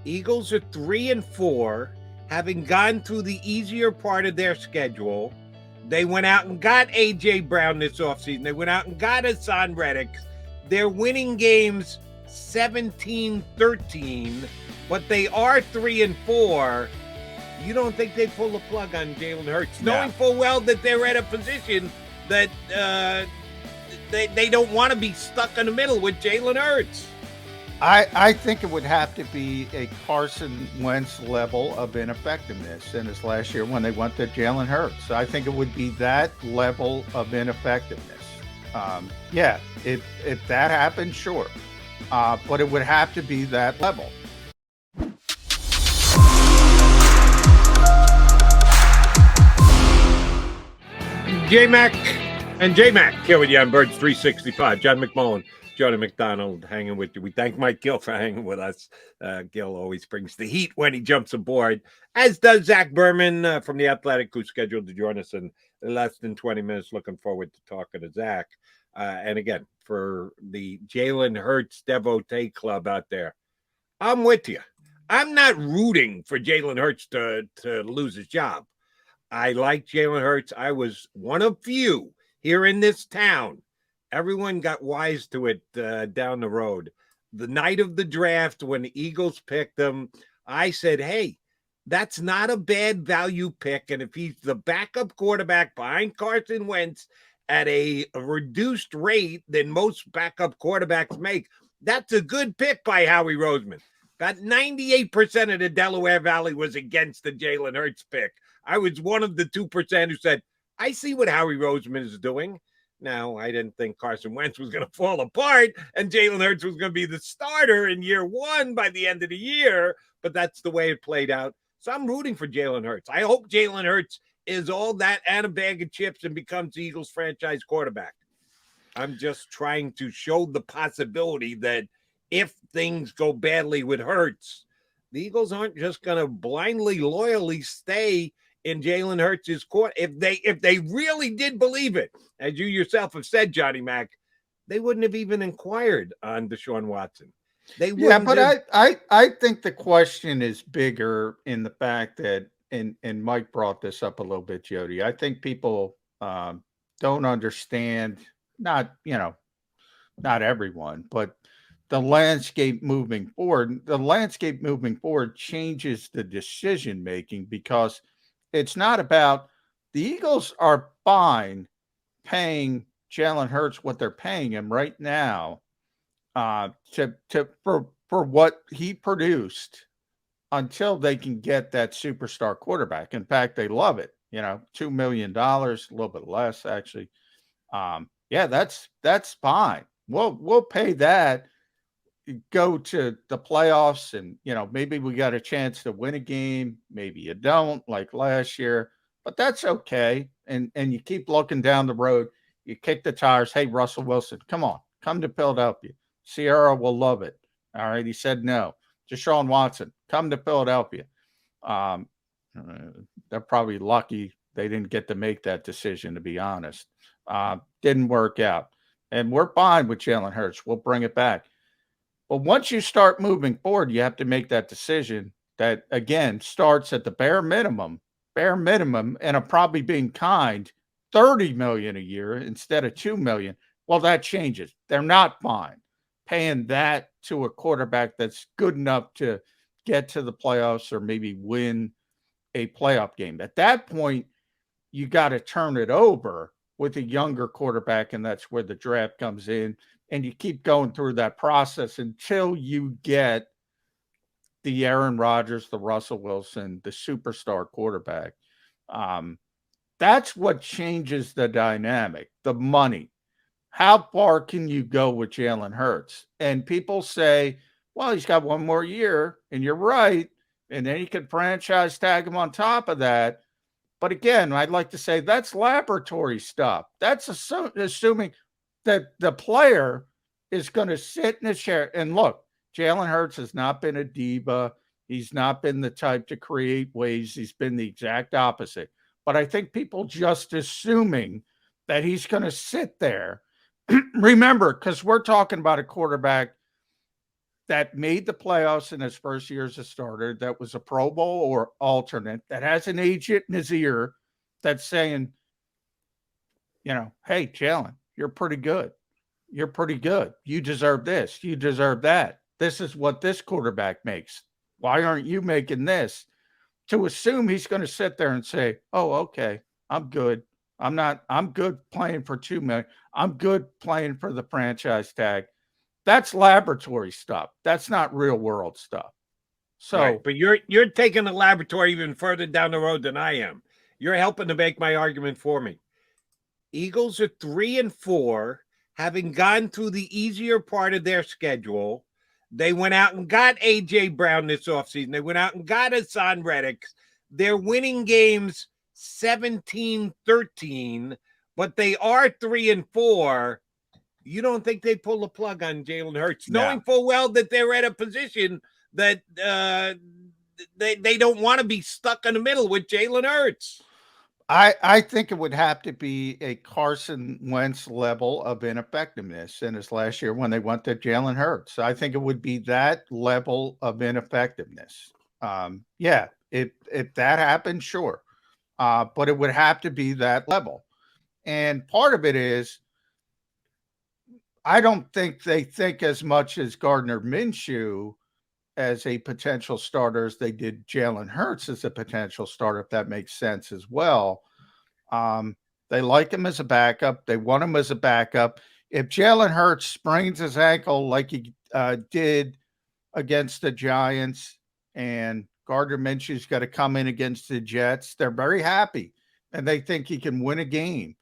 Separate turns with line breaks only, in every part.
Eagles are 3-4, having gone through the easier part of their schedule. They went out and got A.J. Brown this offseason. They went out and got Hassan Reddick. They're winning games 17-13, but they are 3-4. You don't think they pull the plug on Jalen Hurts, knowing full well that they're at a position that they don't want to be stuck in the middle with Jalen Hurts?
I think it would have to be a Carson Wentz level of ineffectiveness in his last year when they went to Jalen Hurts. I think it would be that level of ineffectiveness. If that happened, sure. But it would have to be that level.
J-Mac and J-Mac here with you on Birds 365. John McMullen, Jody McDonald hanging with you. We thank Mike Gill for hanging with us. Gill always brings the heat when he jumps aboard, as does Zach Berman from The Athletic, who's scheduled to join us in less than 20 minutes. Looking forward to talking to Zach. And again, for the Jalen Hurts devotee club out there, I'm with you. I'm not rooting for Jalen Hurts to lose his job. I like Jalen Hurts. I was one of few here in this town. Everyone got wise to it down the road. The night of the draft, when the Eagles picked him, I said, hey, that's not a bad value pick. And if he's the backup quarterback behind Carson Wentz at a reduced rate than most backup quarterbacks make, that's a good pick by Howie Roseman. About 98% of the Delaware Valley was against the Jalen Hurts pick. I was one of the 2% who said, I see what Howie Roseman is doing. Now, I didn't think Carson Wentz was going to fall apart and Jalen Hurts was going to be the starter in year one by the end of the year, but that's the way it played out. So I'm rooting for Jalen Hurts. I hope Jalen Hurts is all that and a bag of chips and becomes the Eagles franchise quarterback. I'm just trying to show the possibility that if things go badly with Hurts, the Eagles aren't just going to blindly, loyally stay in Jalen Hurts' court. If they really did believe it, as you yourself have said, Johnny Mac, they wouldn't have even inquired on Deshaun Watson. They wouldn't.
Yeah, but I think the question is bigger in the fact that, and Mike brought this up a little bit, Jody. I think people don't understand, not everyone, but the landscape moving forward. The landscape moving forward changes the decision making because it's not about the Eagles are fine paying Jalen Hurts what they're paying him right now for what he produced until they can get that superstar quarterback. In fact, they love it. $2 million, a little bit less actually. That's fine. We'll pay that. Go to the playoffs and maybe we got a chance to win a game, maybe you don't, like last year, but that's okay. And you keep looking down the road, you kick the tires. Hey, Russell Wilson, come to Philadelphia. Sierra will love it. All right, he said no. Deshaun Watson, come to Philadelphia. They're probably lucky they didn't get to make that decision, to be honest. Didn't work out, and we're fine with Jalen Hurts. We'll bring it back. But once you start moving forward, you have to make that decision that, again, starts at the bare minimum, and I'm probably being kind, $30 million a year instead of $2 million. Well, that changes. They're not fine paying that to a quarterback that's good enough to get to the playoffs or maybe win a playoff game. At that point, you got to turn it over with a younger quarterback, and that's where the draft comes in. And you keep going through that process until you get the Aaron Rodgers, the Russell Wilson, the superstar quarterback. That's what changes the dynamic, the money. How far can you go with Jalen Hurts? And people say, well, he's got one more year, and you're right. And then you can franchise tag him on top of that. But again, I'd like to say that's laboratory stuff. That's assuming that the player is going to sit in a chair. And look, Jalen Hurts has not been a diva. He's not been the type to create waves. He's been the exact opposite. But I think people just assuming that he's going to sit there. Remember, because we're talking about a quarterback that made the playoffs in his first year as a starter, that was a Pro Bowl or alternate, that has an agent in his ear that's saying, hey, Jalen, you're pretty good. You're pretty good. You deserve this. You deserve that. This is what this quarterback makes. Why aren't you making this? To assume he's going to sit there and say, oh, okay, I'm good. I'm good playing for $2 million. I'm good playing for the franchise tag. That's laboratory stuff. That's not real world stuff. So,
right, but you're taking the laboratory even further down the road than I am. You're helping to make my argument for me. Eagles are 3-4, having gone through the easier part of their schedule. They went out and got A.J. Brown this offseason. They went out and got Hassan Reddick. They're winning games 17-13, but they are 3-4. You don't think they pull the plug on Jalen Hurts, knowing full well that they're at a position that they don't want to be stuck in the middle with Jalen Hurts?
I think it would have to be a Carson Wentz level of ineffectiveness in his last year when they went to Jalen Hurts. I think it would be that level of ineffectiveness. If that happened, sure. But it would have to be that level. And part of it is, I don't think they think as much as Gardner Minshew as a potential starter as they did Jalen Hurts as a potential starter, if that makes sense as well. They like him as a backup. They want him as a backup. If Jalen Hurts sprains his ankle like he did against the Giants, and Gardner Minshew's got to come in against the Jets, they're very happy, and they think he can win a game.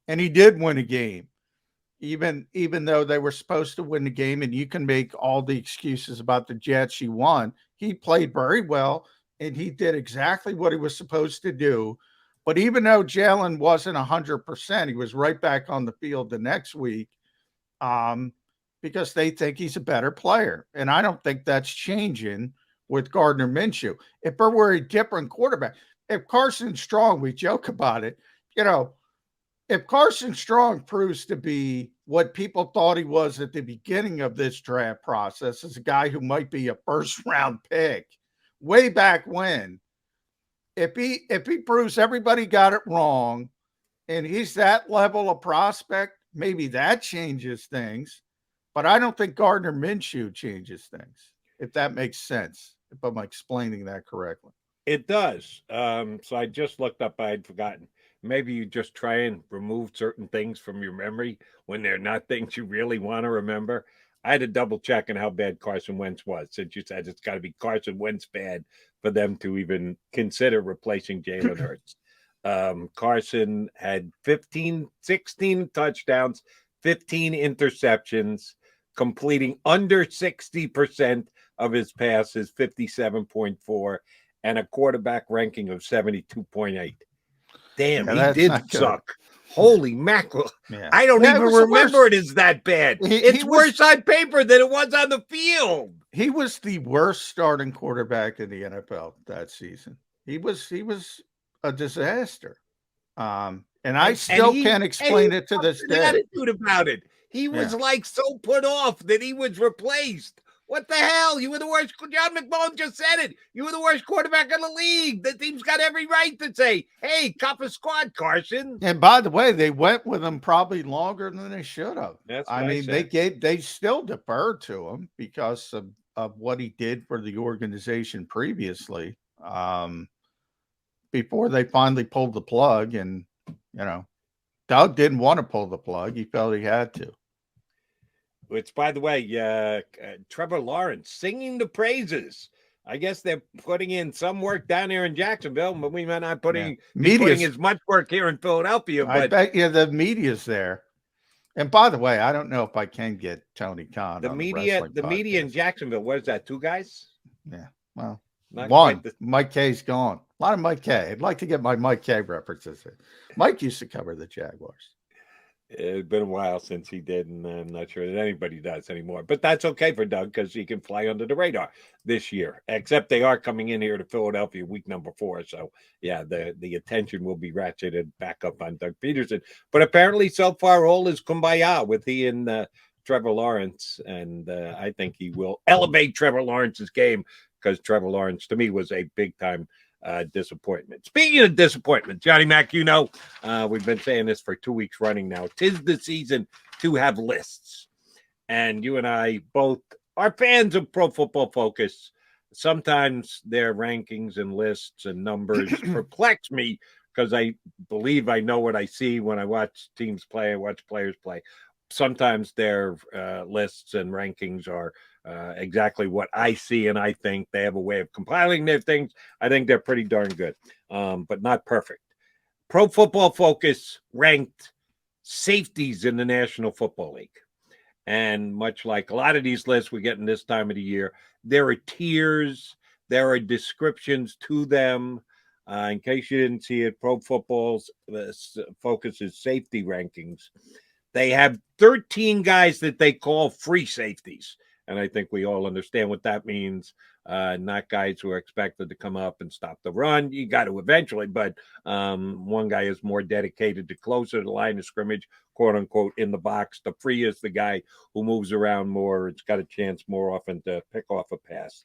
And he did win a game. Even though they were supposed to win the game, and you can make all the excuses about the Jets, he won. He played very well, and he did exactly what he was supposed to do. But even though Jalen wasn't 100%, he was right back on the field the next week because they think he's a better player. And I don't think that's changing with Gardner Minshew. If there were a different quarterback, if Carson Strong, we joke about it, if Carson Strong proves to be what people thought he was at the beginning of this draft process, as a guy who might be a first-round pick way back when, if he proves everybody got it wrong and he's that level of prospect, maybe that changes things. But I don't think Gardner Minshew changes things, if that makes sense, if I'm explaining that correctly.
It does. So I just looked up, I had forgotten. Maybe you just try and remove certain things from your memory when they're not things you really want to remember. I had to double check on how bad Carson Wentz was, since you said it's got to be Carson Wentz bad for them to even consider replacing Jalen Hurts. Carson had 16 touchdowns, 15 interceptions, completing under 60% of his passes, 57.4, and a quarterback ranking of 72.8. Damn, he did suck. Holy mackerel. Yeah. I don't even remember it as that bad. It's worse on paper than it was on the field.
He was the worst starting quarterback in the NFL that season. He was a disaster. And I still can't explain it to this day.
Attitude about it. He was like so put off that he was replaced. What the hell? You were the worst. John McMullen just said it. You were the worst quarterback in the league. The team's got every right to say, hey, cop a squad, Carson.
And by the way, they went with him probably longer than they should have. They still deferred to him because of what he did for the organization previously, before they finally pulled the plug. And, Doug didn't want to pull the plug. He felt he had to.
Which, by the way, Trevor Lawrence singing the praises. I guess they're putting in some work down there in Jacksonville, but we might not be putting as much work here in Philadelphia. But
I bet you the media's there. And by the way, I don't know if I can get Tony Khan.
The media in Jacksonville. What is that? 2 guys?
Yeah. Well, one. Mike K's gone. A lot of Mike K. I'd like to get my Mike K references in. Mike used to cover the Jaguars.
It's been a while since he did, and I'm not sure that anybody does anymore. But that's okay for Doug because he can fly under the radar this year. Except they are coming in here to Philadelphia week number 4. So, yeah, the attention will be ratcheted back up on Doug Peterson. But apparently so far all is kumbaya with he and Trevor Lawrence, and I think he will elevate Trevor Lawrence's game because Trevor Lawrence, to me, was a big-time disappointment. Speaking of disappointment, Johnny Mac, we've been saying this for 2 weeks running now. 'Tis the season to have lists. And you and I both are fans of Pro Football Focus. Sometimes their rankings and lists and numbers perplex me because I believe I know what I see when I watch teams play, I watch players play. Sometimes their lists and rankings are exactly what I see, and I think they have a way of compiling their things. I think they're pretty darn good, but not perfect. Pro Football Focus ranked safeties in the National Football League. And much like a lot of these lists we get in this time of the year, there are tiers, there are descriptions to them. In case you didn't see it, Pro Football's focuses safety rankings. They have 13 guys that they call free safeties. And I think we all understand what that means. Not guys who are expected to come up and stop the run. You got to eventually, but one guy is more dedicated to closer to the line of scrimmage, quote unquote, in the box. The free is the guy who moves around more. It's got a chance more often to pick off a pass.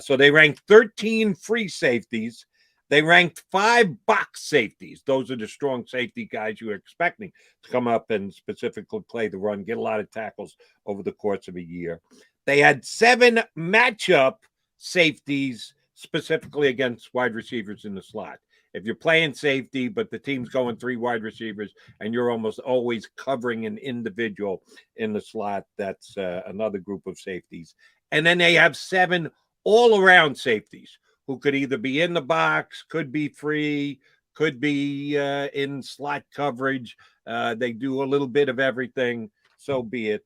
So they ranked 13 free safeties. They ranked 5 box safeties. Those are the strong safety guys you are expecting to come up and specifically play the run, get a lot of tackles over the course of a year. They had 7 matchup safeties specifically against wide receivers in the slot. If you're playing safety, but the team's going 3 wide receivers and you're almost always covering an individual in the slot, that's another group of safeties. And then they have 7 all-around safeties who could either be in the box, could be free, could be in slot coverage. They do a little bit of everything. So be it.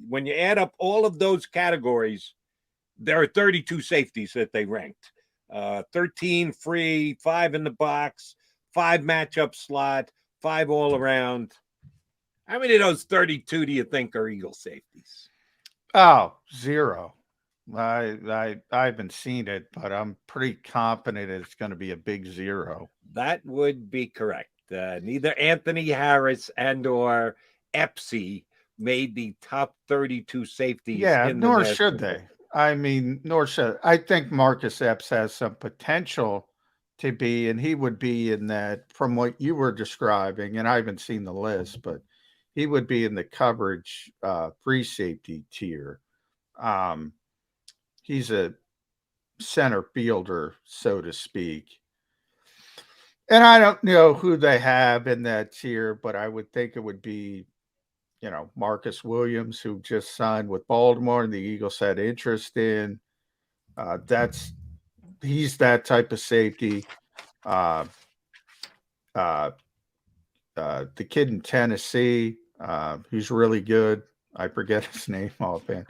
When you add up all of those categories, there are 32 safeties that they ranked. 13 free, 5 in the box, 5 matchup slot, 5 all around. How many of those 32 do you think are Eagle safeties?
Oh, 0. I haven't seen it, but I'm pretty confident it's going to be a big 0.
That would be correct. Neither Anthony Harris and or Epsy made the top 32 safeties.
Yeah, nor should they. I mean, nor should. I think Marcus Epps has some potential to be, and he would be in that from what you were describing, and I haven't seen the list, but he would be in the coverage free safety tier. He's a center fielder, so to speak. And I don't know who they have in that tier, but I would think it would be, Marcus Williams, who just signed with Baltimore and the Eagles had interest in. He's that type of safety. The kid in Tennessee, who's really good. I forget his name offhand.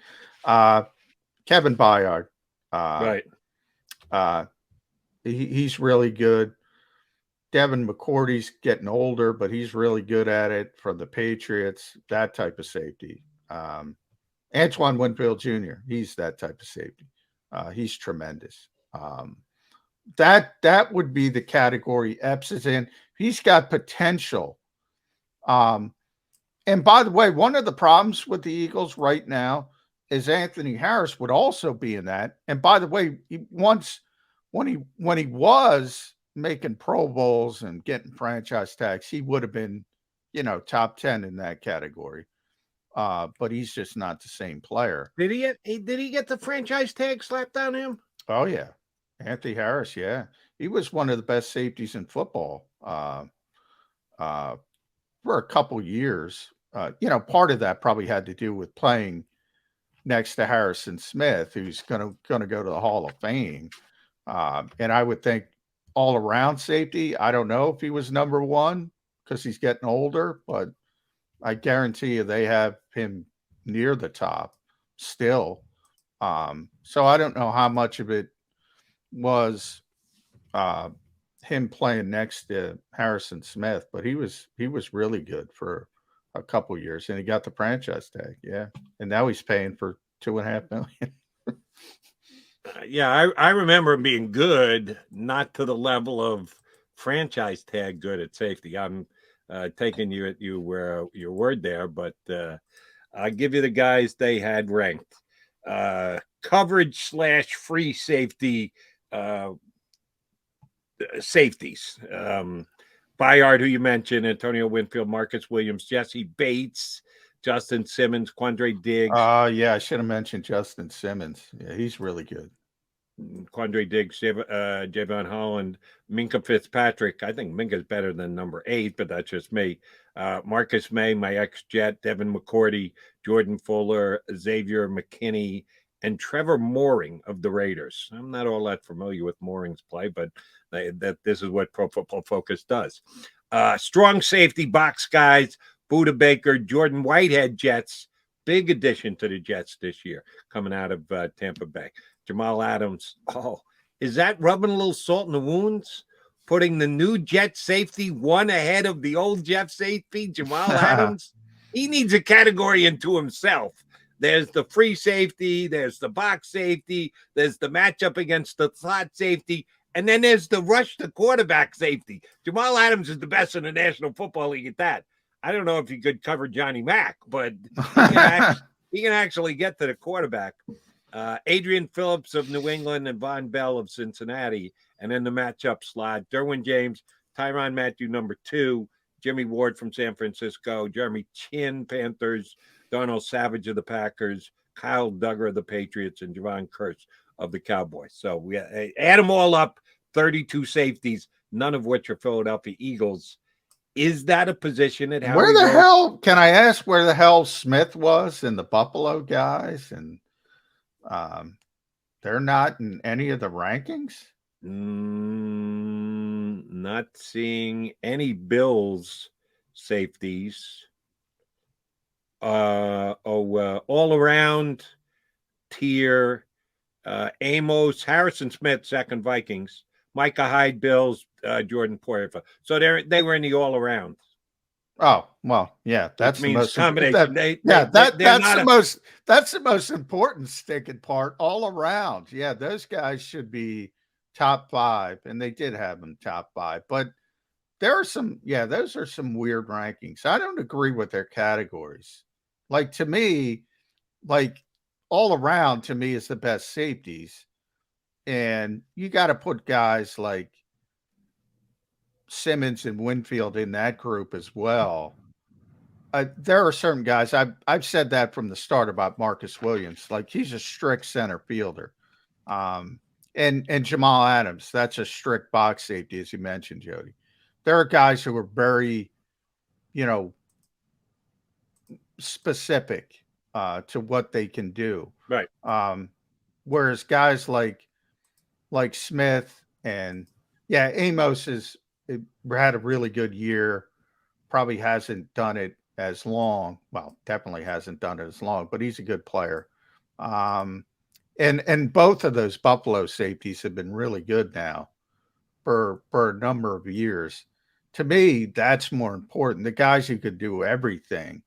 Kevin Byard.
Right.
He's really good. Devin McCourty's getting older, but he's really good at it for the Patriots, that type of safety. Antoine Winfield Jr., he's that type of safety. He's tremendous. That would be the category Epps is in. He's got potential. And by the way, one of the problems with the Eagles right now is Anthony Harris would also be in that. And by the way, when he was making Pro Bowls and getting franchise tags, he would have been, top 10 in that category. But he's just not the same player.
Did he get the franchise tag slapped on him?
Oh yeah, Anthony Harris. Yeah, he was one of the best safeties in football for a couple years. Part of that probably had to do with playing next to Harrison Smith, who's going to go to the Hall of Fame. And I would think all around safety, I don't know if he was number 1 because he's getting older, but I guarantee you they have him near the top still. So I don't know how much of it was him playing next to Harrison Smith, but he was really good for a couple years, and he got the franchise tag. Yeah, and now he's paying for $2.5 million.
Yeah, I remember him being good, not to the level of franchise tag good at safety. I'm taking you at your word there, but I'll give you the guys they had ranked. Coverage / free safety, safeties. Bayard, who you mentioned, Antonio Winfield, Marcus Williams, Jesse Bates, Justin Simmons, Quandre Diggs.
Yeah, I should have mentioned Justin Simmons. Yeah, he's really good.
Quandre Diggs, Javon Holland, Minka Fitzpatrick. I think Minka's better than number 8, but that's just me. Marcus May, my ex-Jet, Devin McCourty, Jordan Fuller, Xavier McKinney, and Trevor Mooring of the Raiders. I'm not all that familiar with Mooring's play, but this is what Pro Football Focus does. Strong safety box guys, Buda Baker, Jordan Whitehead, Jets. Big addition to the Jets this year, coming out of Tampa Bay. Jamal Adams. Oh, is that rubbing a little salt in the wounds? Putting the new Jet safety one ahead of the old Jeff safety, Jamal Adams? He needs a category into himself. There's the free safety, there's the box safety, there's the matchup against the slot safety, and then there's the rush to quarterback safety. Jamal Adams is the best in the National Football League at that. I don't know if he could cover Johnny Mack, but he can actually get to the quarterback. Adrian Phillips of New England and Von Bell of Cincinnati. And then the matchup slot, Derwin James, Tyrann Mathieu, number 2, Jimmy Ward from San Francisco, Jeremy Chin, Panthers, Darnell Savage of the Packers, Kyle Duggar of the Patriots, and Javon Curse of the Cowboys. So we add them all up, 32 safeties, none of which are Philadelphia Eagles. Is that a position at
where the hell, can I ask where the hell Smith was and the Buffalo guys? And they're not in any of the rankings?
Not seeing any Bills safeties. All around tier, Amos, Harrison Smith, second Vikings, Micah Hyde, Bills, Jordan Poyer. So they were in the all around.
Oh, well, yeah, that's the most
combination.
That's the most important sticking part all around. Yeah, those guys should be top 5, and they did have them top 5. But there are those are some weird rankings. I don't agree with their categories. Like, to me, like, all around to me is the best safeties. And you got to put guys like Simmons and Winfield in that group as well. There are certain guys, I've said that from the start about Marcus Williams. Like, he's a strict center fielder. And Jamal Adams, that's a strict box safety, as you mentioned, Jody. There are guys who are very, specific to what they can do.
Right.
Whereas guys like Smith and Amos had a really good year. Probably hasn't done it as long. Well, definitely hasn't done it as long, but he's a good player. And both of those Buffalo safeties have been really good now for a number of years. To me, that's more important. The guys who could do everything.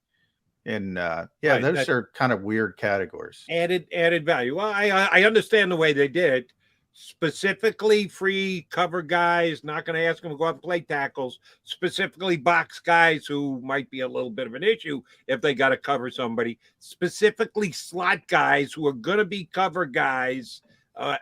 And those are kind of weird categories.
Added value. Well, I understand the way they did it. Specifically, free cover guys, not going to ask them to go out and play tackles. Specifically, box guys who might be a little bit of an issue if they got to cover somebody. Specifically, slot guys who are going to be cover guys,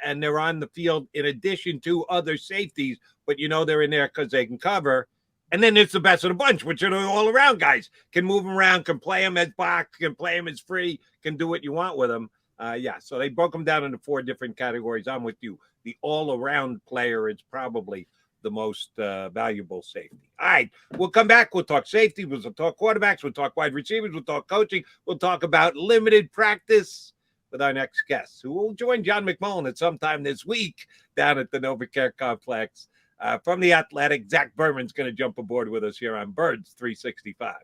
and they're on the field in addition to other safeties, but they're in there because they can cover. And then it's the best of the bunch, which are the all-around guys. Can move them around, can play them as box, can play them as free, can do what you want with them. So they broke them down into 4 different categories. I'm with you. The all-around player is probably the most valuable safety. All right, we'll come back. We'll talk safety. We'll talk quarterbacks. We'll talk wide receivers. We'll talk coaching. We'll talk about limited practice with our next guest, who will join John McMullen at some time this week down at the NovaCare Complex. From The Athletic, Zach Berman's going to jump aboard with us here on Birds 365.